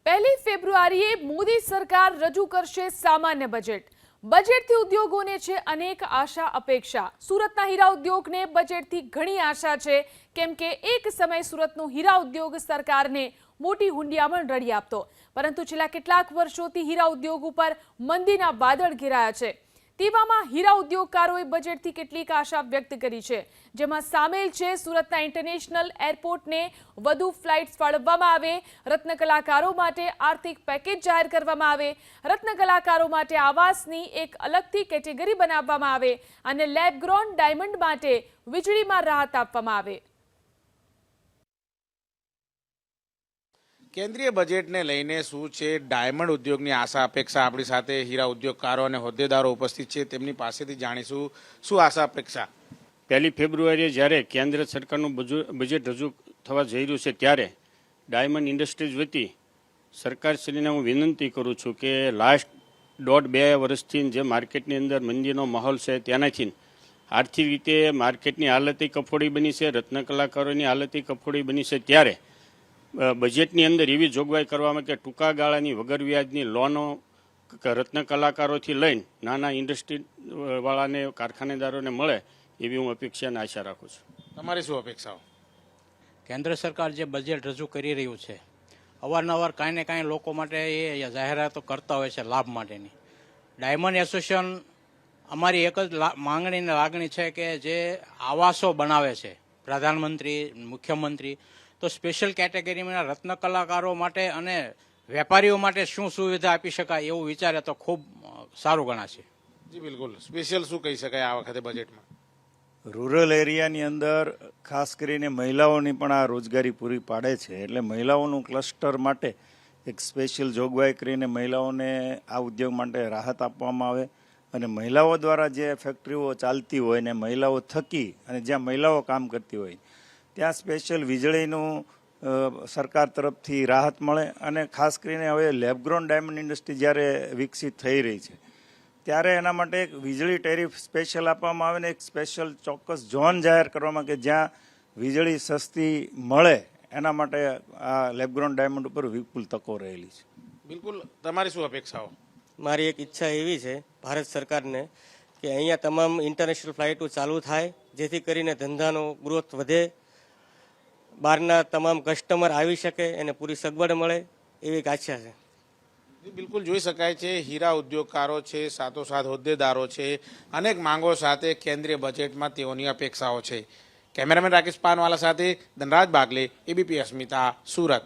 પહેલી ફેબ્રુઆરીએ મોદી સરકાર રજૂ કરશે સામાન્ય બજેટ. બજેટથી ઉદ્યોગોને છે અનેક આશા અપેક્ષા. સુરતના હીરા ઉદ્યોગને બજેટથી ઘણી આશા છે, કેમ કે એક સમય સુરતનો હીરા ઉદ્યોગ સરકારને મોટી હુંડિયામણ રડી આપતો, પરંતુ છેલ્લા કેટલાક વર્ષોથી હીરા ઉદ્યોગ ઉપર મંદીના વાદળ ઘેરાયા છે. તેવામાં હીરા ઉદ્યોગકારોએ બજેટથી કેટલીક આશા વ્યક્ત કરી છે, જેમાં સામેલ છે સુરતના ઇન્ટરનેશનલ એરપોર્ટને વધુ ફ્લાઇટ્સ ફાળવવામાં આવે, રત્ન કલાકારો માટે આર્થિક પેકેજ જાહેર કરવામાં આવે, રત્ન કલાકારો માટે આવાસની એક અલગથી કેટેગરી બનાવવામાં આવે અને લેબ ગ્રોન ડાયમંડ માટે વીજળીમાં રાહત આપવામાં આવે. કેન્દ્રીય બજેટને લઈને શું છે ડાયમંડ ઉદ્યોગની આશા અપેક્ષા? આપણી સાથે હીરા ઉદ્યોગકારો અને હોદ્દેદારો ઉપસ્થિત છે, તેમની પાસેથી જાણીશું શું આશા અપેક્ષા. 1 ફેબ્રુઆરીએ જ્યારે કેન્દ્ર સરકારનું બજેટ રજૂ થવા જઈ રહ્યું છે, ત્યારે ડાયમંડ ઇન્ડસ્ટ્રીઝ વતી સરકારશ્રીને હું વિનંતી કરું છું કે લાસ્ટ 1.5-2 વર્ષથી જે માર્કેટની અંદર મંદીનો માહોલ છે, તેનાથી આર્થિક રીતે માર્કેટની હાલત કફોડી બની છે, રત્ન કલાકારોની હાલત કફોડી બની છે. ત્યારે બજેટની અંદર એવી જોગવાઈ કરવામાં કે ટૂંકા ગાળાની વગર વ્યાજની લોનો રત્ન કલાકારોથી લઈને નાના ઇન્ડસ્ટ્રીવાળાને કારખાનેદારોને મળે એવી હું અપેક્ષા અને આશા રાખું છું. તમારી શું અપેક્ષાઓ? કેન્દ્ર સરકાર જે બજેટ રજૂ કરી રહ્યું છે, અવારનવાર કાંઈ ને કાંઈ લોકો માટે એ જાહેરાતો કરતા હોય છે લાભ માટેની. ડાયમંડ એસોસિએશન અમારી એક જ માંગણી અને લાગણી છે કે જે આવાસો બનાવે છે પ્રધાનમંત્રી, મુખ્યમંત્રી, તો સ્પેશિયલ કેટેગરીમાં રત્ન કલાકારો માટે અને વેપારીઓ માટે શું સુવિધા આપી શકાય એવું વિચારે તો ખૂબ સારું ગણાશે. જી બિલકુલ. સ્પેશિયલ શું કહી શકાય આ વખતે બજેટમાં? રૂરલ એરિયાની અંદર ખાસ કરીને મહિલાઓની પણ આ રોજગારી પૂરી પાડે છે, એટલે મહિલાઓનું ક્લસ્ટર માટે એક સ્પેશિયલ જોગવાઈ કરીને મહિલાઓને આ ઉદ્યોગ માટે રાહત આપવામાં આવે અને મહિલાઓ દ્વારા જે ફેક્ટરીઓ ચાલતી હોય ને મહિલાઓ થકી અને જ્યાં મહિલાઓ કામ કરતી હોય ત્યાં સ્પેશિયલ વીજળીનું સરકાર તરફથી રાહત મળે. અને ખાસ કરીને હવે લેબગ્રોન ડાયમંડ ઇન્ડસ્ટ્રી જ્યારે વિકસિત થઈ રહી છે, ત્યારે એના માટે એક વીજળી ટેરિફ સ્પેશિયલ આપવામાં આવે ને એક સ્પેશિયલ ચોક્કસ ઝોન જાહેર કરવામાં કે જ્યાં વીજળી સસ્તી મળે, એના માટે આ લેબગ્રોન ડાયમંડ ઉપર વિપુલ તકો રહેલી છે. બિલકુલ. તમારી શું અપેક્ષાઓ? મારી એક ઈચ્છા એવી છે ભારત સરકારને કે અહીંયા તમામ ઇન્ટરનેશનલ ફ્લાઇટો ચાલુ થાય, જેથી કરીને ધંધાનો ગ્રોથ વધે, બહારના તમામ કસ્ટમર આવી શકે અને પૂરી સગવડ મળે એવી એક આશા છે. બિલકુલ જોઈ શકાય છે હીરા ઉદ્યોગકારો છે, સાથોસાથ હોદ્દેદારો છે, અનેક માંગો સાથે કેન્દ્રીય બજેટમાં તેઓની અપેક્ષાઓ છે. કેમેરામેન રાકેશ પાનવાલા સાથે ધનરાજ બાગલે, એબીપી અસ્મિતા, સુરત.